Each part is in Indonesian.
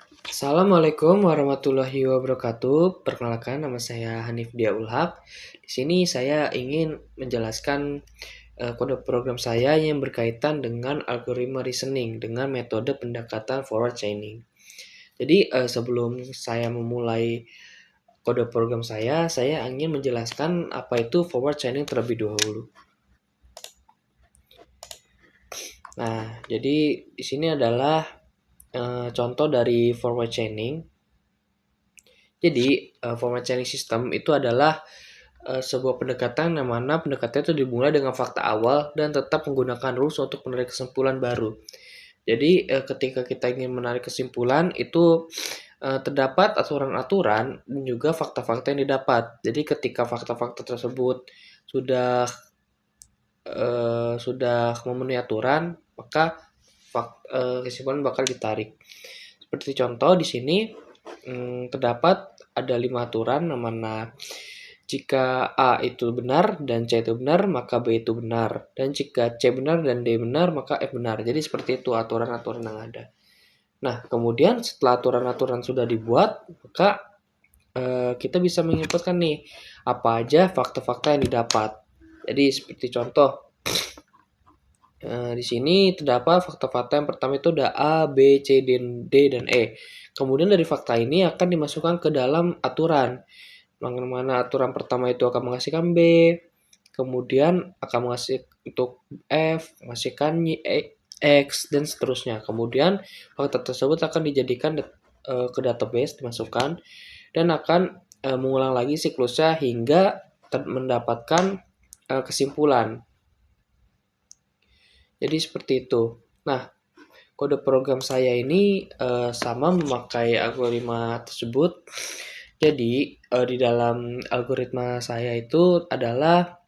Assalamualaikum warahmatullahi wabarakatuh. Perkenalkan, nama saya Hanif Diaulhaq. Di sini saya ingin menjelaskan kode program saya yang berkaitan dengan algoritma reasoning dengan metode pendekatan forward chaining. Jadi sebelum saya memulai kode program saya ingin menjelaskan apa itu forward chaining terlebih dahulu. Nah, jadi di sini adalah contoh dari forward chaining. Jadi, format chaining system itu adalah sebuah pendekatan yang mana pendekatan itu dimulai dengan fakta awal dan tetap menggunakan rules untuk menarik kesimpulan baru. Jadi, ketika kita ingin menarik kesimpulan itu terdapat aturan-aturan dan juga fakta-fakta yang didapat. Jadi, ketika fakta-fakta tersebut sudah memenuhi aturan, maka kesimpulan bakal ditarik. Seperti contoh di sini terdapat ada 5 aturan yang mana jika A itu benar dan C itu benar, maka B itu benar. Dan jika C benar dan D benar, maka F benar. Jadi seperti itu aturan-aturan yang ada. Nah, kemudian setelah aturan-aturan sudah dibuat, maka kita bisa menyimpulkan nih apa aja fakta-fakta yang didapat. Jadi seperti contoh di sini terdapat fakta-fakta yang pertama itu ada A, B, C, D, dan E. Kemudian dari fakta ini akan dimasukkan ke dalam aturan. Mana aturan pertama itu akan menghasilkan B, kemudian akan menghasilkan untuk F, menghasilkan Y, X, dan seterusnya. Kemudian fakta tersebut akan dijadikan ke database, dimasukkan, dan akan mengulang lagi siklusnya hingga mendapatkan kesimpulan. Jadi seperti itu. Nah, kode program saya ini sama memakai algoritma tersebut. Jadi di dalam algoritma saya itu adalah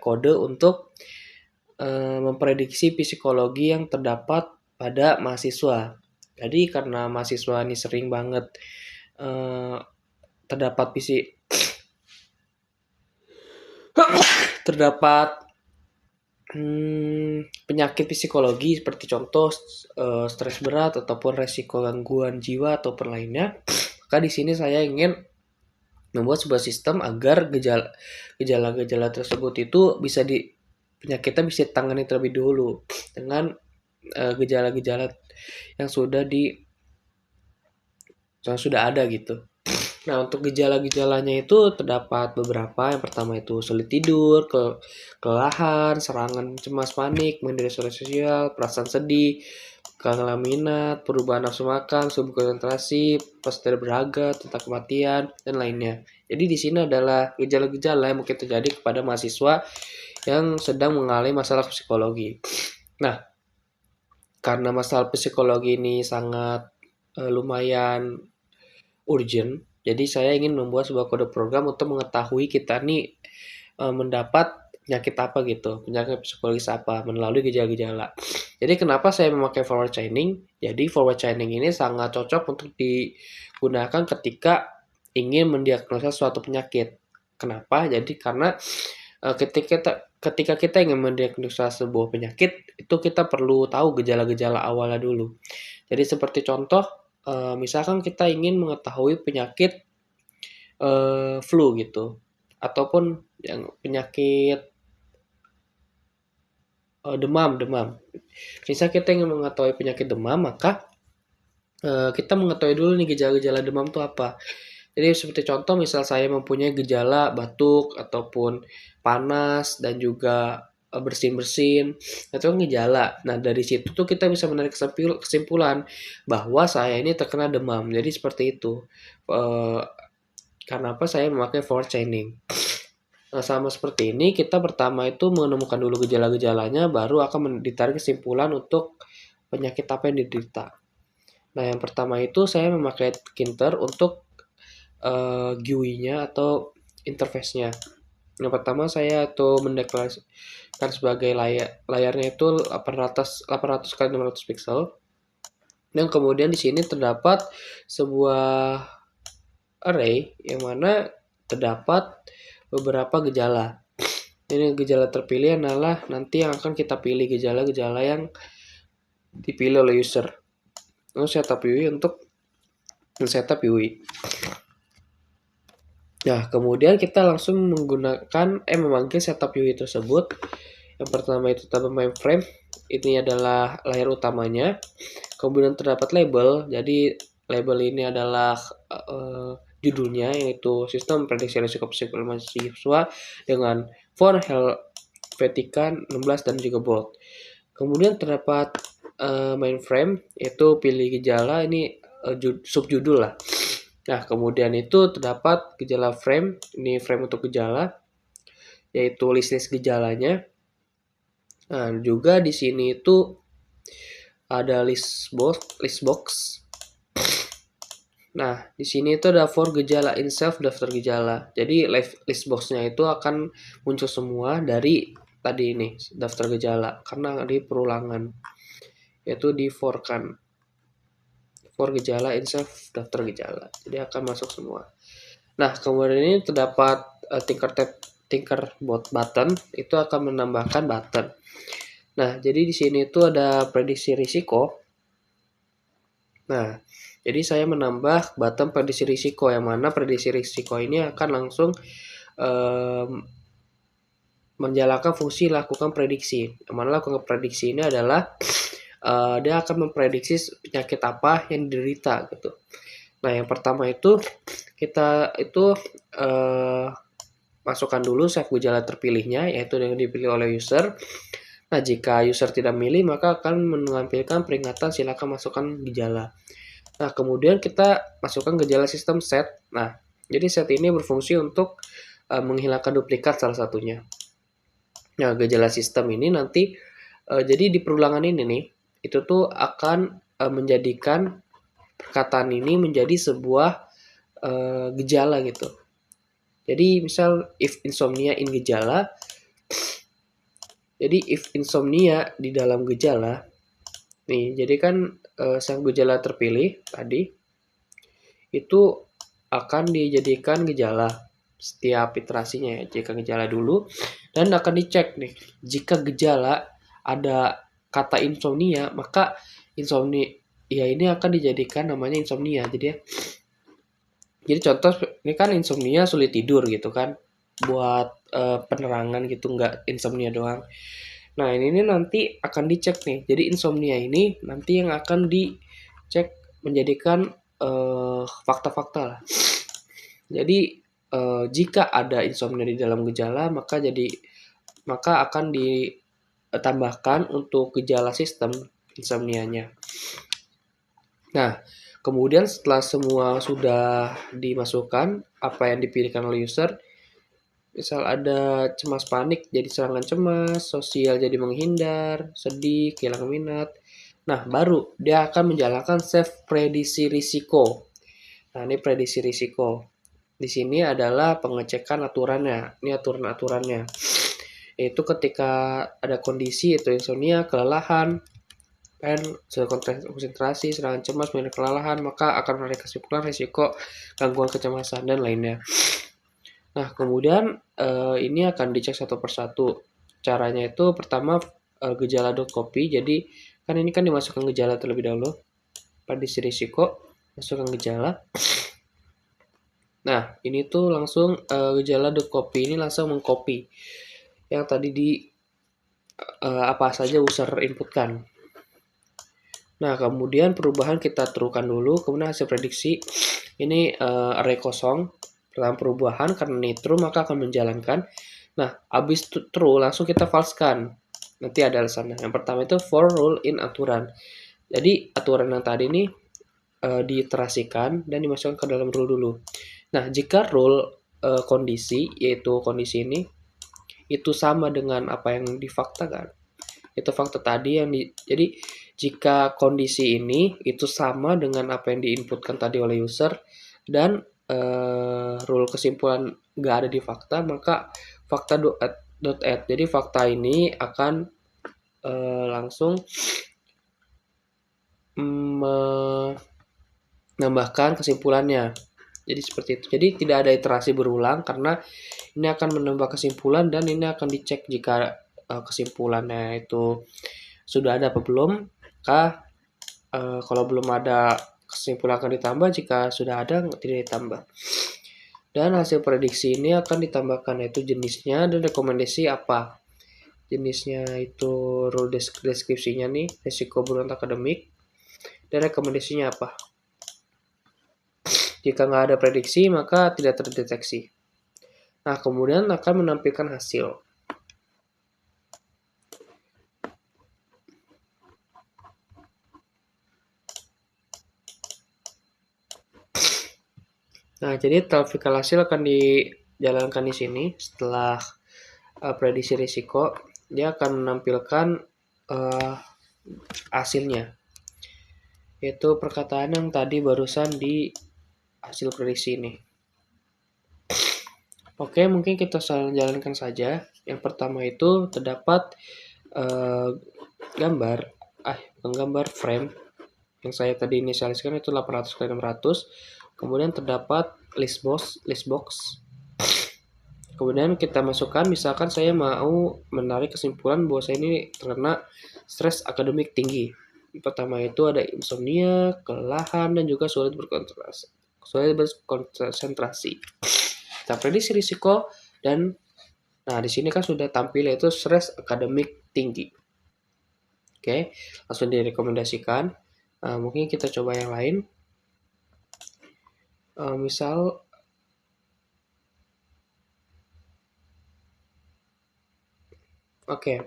kode untuk memprediksi psikologi yang terdapat pada mahasiswa. Jadi karena mahasiswa ini sering banget terdapat terdapat penyakit psikologi seperti contoh stres berat ataupun resiko gangguan jiwa ataupun lainnya. Maka di sini saya ingin membuat sebuah sistem agar gejala-gejala tersebut itu penyakitnya bisa ditangani terlebih dulu dengan gejala-gejala yang sudah ada gitu. Nah, untuk gejala-gejalanya itu terdapat beberapa. Yang pertama itu sulit tidur, kelelahan, serangan cemas panik, menghindari sosial, perasaan sedih, kehilangan minat, perubahan nafsu makan, sulit konsentrasi, pas tidak berharga, tentang kematian, dan lainnya. Jadi di sini adalah gejala-gejala yang mungkin terjadi kepada mahasiswa yang sedang mengalami masalah psikologi. Nah, karena masalah psikologi ini sangat lumayan urgent, jadi saya ingin membuat sebuah kode program untuk mengetahui kita nih mendapat penyakit apa gitu, penyakit psikologis apa melalui gejala-gejala. Jadi kenapa saya memakai forward chaining? Jadi forward chaining ini sangat cocok untuk digunakan ketika ingin mendiagnosa suatu penyakit. Kenapa? Jadi karena ketika kita ingin mendiagnosa sebuah penyakit, itu kita perlu tahu gejala-gejala awalnya dulu. Jadi seperti contoh, misalkan kita ingin mengetahui penyakit flu gitu, ataupun yang penyakit demam. Misal kita ingin mengetahui penyakit demam, maka kita mengetahui dulu nih gejala-gejala demam itu apa. Jadi seperti contoh, misal saya mempunyai gejala batuk ataupun panas dan juga bersin-bersin, itu kan gejala. Nah, dari situ tuh kita bisa menarik kesimpulan bahwa saya ini terkena demam. Jadi seperti itu. Karena apa saya memakai forward chaining. Nah, sama seperti ini, kita pertama itu menemukan dulu gejala-gejalanya, baru akan ditarik kesimpulan untuk penyakit apa yang diderita. Nah, yang pertama itu saya memakai Kinter untuk GUI-nya atau interface-nya. Yang pertama saya tuh mendeklarasikan sebagai layarnya itu 800 kali 600 pixel. Dan kemudian di sini terdapat sebuah array yang mana terdapat beberapa gejala. Ini gejala terpilih adalah nanti yang akan kita pilih gejala-gejala yang dipilih oleh user. Lalu saya tap UI untuk dan setup UI. Nah, kemudian kita langsung memanggil setup UI tersebut. Yang pertama itu tabel mainframe, ini adalah layar utamanya. Kemudian terdapat label, jadi label ini adalah judulnya, yaitu sistem prediksi risiko psikologi mahasiswa dengan font Helvetica 16 dan juga bold. Kemudian terdapat mainframe, yaitu pilih gejala, ini subjudul lah. Nah, kemudian itu terdapat gejala frame, ini frame untuk gejala, yaitu list gejalanya. Nah, juga di sini itu ada list box. Nah, di sini itu ada for gejala in self daftar gejala. Jadi list box-nya itu akan muncul semua dari tadi ini daftar gejala karena di perulangan, yaitu di for kan. For gejala in self daftar gejala. Jadi akan masuk semua. Nah, kemudian ini terdapat Tinkerbot button, itu akan menambahkan button. Nah, jadi di sini itu ada prediksi risiko. Nah, jadi saya menambah button prediksi risiko, yang mana prediksi risiko ini akan langsung menjalankan fungsi lakukan prediksi. Yang mana lakukan prediksi ini adalah dia akan memprediksi penyakit apa yang diderita gitu. Nah, yang pertama itu kita itu masukkan dulu save gejala terpilihnya, yaitu yang dipilih oleh user. Nah, jika user tidak milih, maka akan menampilkan peringatan silakan masukkan gejala. Nah, kemudian kita masukkan gejala sistem set. Nah, jadi set ini berfungsi untuk menghilangkan duplikat salah satunya. Nah, gejala sistem ini nanti jadi di perulangan ini nih, itu tuh akan menjadikan perkataan ini menjadi sebuah gejala gitu. Jadi misal if insomnia in gejala, jadi if insomnia di dalam gejala, nih jadi kan sang gejala terpilih tadi itu akan dijadikan gejala setiap iterasinya ya, jika gejala dulu, dan akan dicek nih jika gejala ada kata insomnia, maka insomnia ya ini akan dijadikan namanya insomnia. Jadi contoh ini kan insomnia sulit tidur gitu kan, buat penerangan gitu, nggak insomnia doang. Nah, ini nanti akan dicek nih. Jadi insomnia ini nanti yang akan dicek menjadikan fakta-fakta lah. Jadi jika ada insomnia di dalam gejala, maka akan ditambahkan untuk gejala sistem insomnianya. Nah, kemudian setelah semua sudah dimasukkan apa yang dipilihkan oleh user, misal ada cemas panik jadi serangan cemas, sosial jadi menghindar, sedih, kehilangan minat. Nah, baru dia akan menjalankan save prediksi risiko. Nah, ini prediksi risiko. Di sini adalah pengecekan aturannya. Ini aturan-aturannya. Yaitu ketika ada kondisi itu insomnia, kelelahan, dan konsentrasi, serangan cemas, kelelahan, maka akan menarik kesimpulan risiko gangguan kecemasan dan lainnya. Nah, kemudian ini akan dicek satu persatu. Caranya itu pertama gejala.copy. Jadi kan ini kan dimasukkan gejala terlebih dahulu. Prediksi risiko, masukkan gejala. Nah, ini tuh langsung gejala.copy ini langsung mengcopy yang tadi apa saja user inputkan. Nah, kemudian perubahan kita terukan dulu, kemudian hasil prediksi ini array kosong. Dalam perubahan karena ini true maka akan menjalankan. Nah, habis true langsung kita falsekan. Nanti ada alasannya. Yang pertama itu for rule in aturan. Jadi aturan yang tadi ini diiterasikan dan dimasukkan ke dalam rule dulu. Nah, jika rule kondisi, yaitu kondisi ini, itu sama dengan apa yang difaktakan. Itu fakta tadi jadi jika kondisi ini itu sama dengan apa yang diinputkan tadi oleh user dan rule kesimpulan nggak ada di fakta, maka fakta.add. Jadi fakta ini akan langsung menambahkan kesimpulannya. Jadi seperti itu. Jadi tidak ada iterasi berulang karena ini akan menambah kesimpulan dan ini akan dicek jika kesimpulannya itu sudah ada apa belum. Kalau belum ada Kesimpulan akan ditambah jika sudah ada tidak ditambah. Dan hasil prediksi ini akan ditambahkan yaitu jenisnya dan rekomendasi apa. Jenisnya itu rule deskripsinya nih, risiko buruk akademik, dan rekomendasinya apa. Jika nggak ada prediksi, maka tidak terdeteksi. Nah, kemudian akan menampilkan hasil. Nah, jadi trafikal hasil akan dijalankan di sini setelah prediksi risiko. Dia akan menampilkan hasilnya, yaitu perkataan yang tadi barusan di hasil prediksi ini. Oke, mungkin kita jalankan saja. Yang pertama itu terdapat gambar, bukan gambar, frame yang saya tadi inisialiskan itu 800 x 600. Kemudian terdapat list box. Kemudian kita masukkan, misalkan saya mau menarik kesimpulan bahwa saya ini terkena stres akademik tinggi. Pertama itu ada insomnia, kelelahan, dan juga sulit berkonsentrasi. Kita prediksi risiko dan nah di sini kan sudah tampil yaitu stres akademik tinggi. Oke, langsung direkomendasikan. Mungkin kita coba yang lain. Misal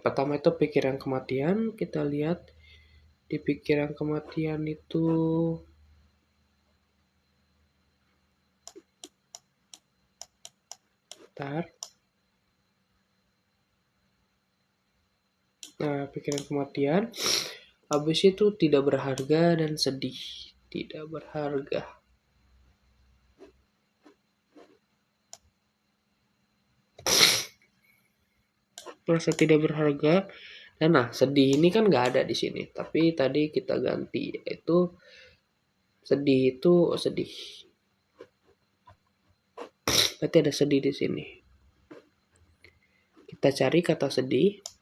pertama itu pikiran kematian. Kita lihat di pikiran kematian itu pikiran kematian. Habis itu tidak berharga dan sedih. Tidak berharga. Merasa tidak berharga. Dan sedih ini kan nggak ada di sini. Tapi tadi kita ganti, yaitu sedih itu sedih. Berarti ada sedih di sini. Kita cari kata sedih.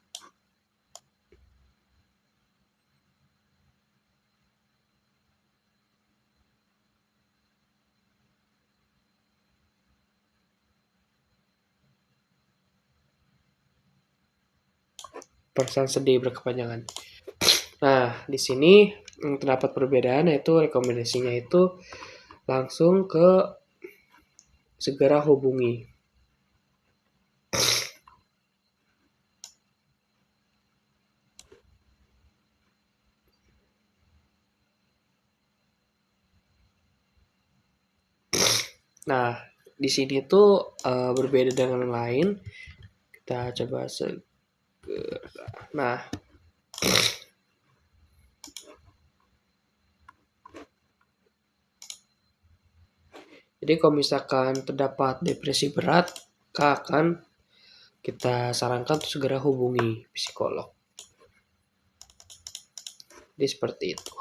Perasaan sedih berkepanjangan. Nah, di sini terdapat perbedaan, yaitu rekomendasinya itu langsung ke segera hubungi. Nah, di sini tuh berbeda dengan yang lain. Kita coba segera. Nah, jadi kalau misalkan terdapat depresi berat, akan kita sarankan untuk segera hubungi psikolog. Jadi seperti itu.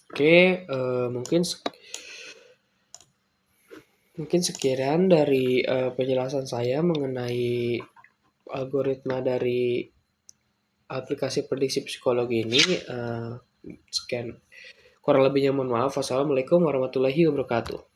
Oke, mungkin sekian dari penjelasan saya mengenai algoritma dari aplikasi prediksi psikologi ini. Sekian. Kurang lebihnya mohon maaf. Wassalamualaikum warahmatullahi wabarakatuh.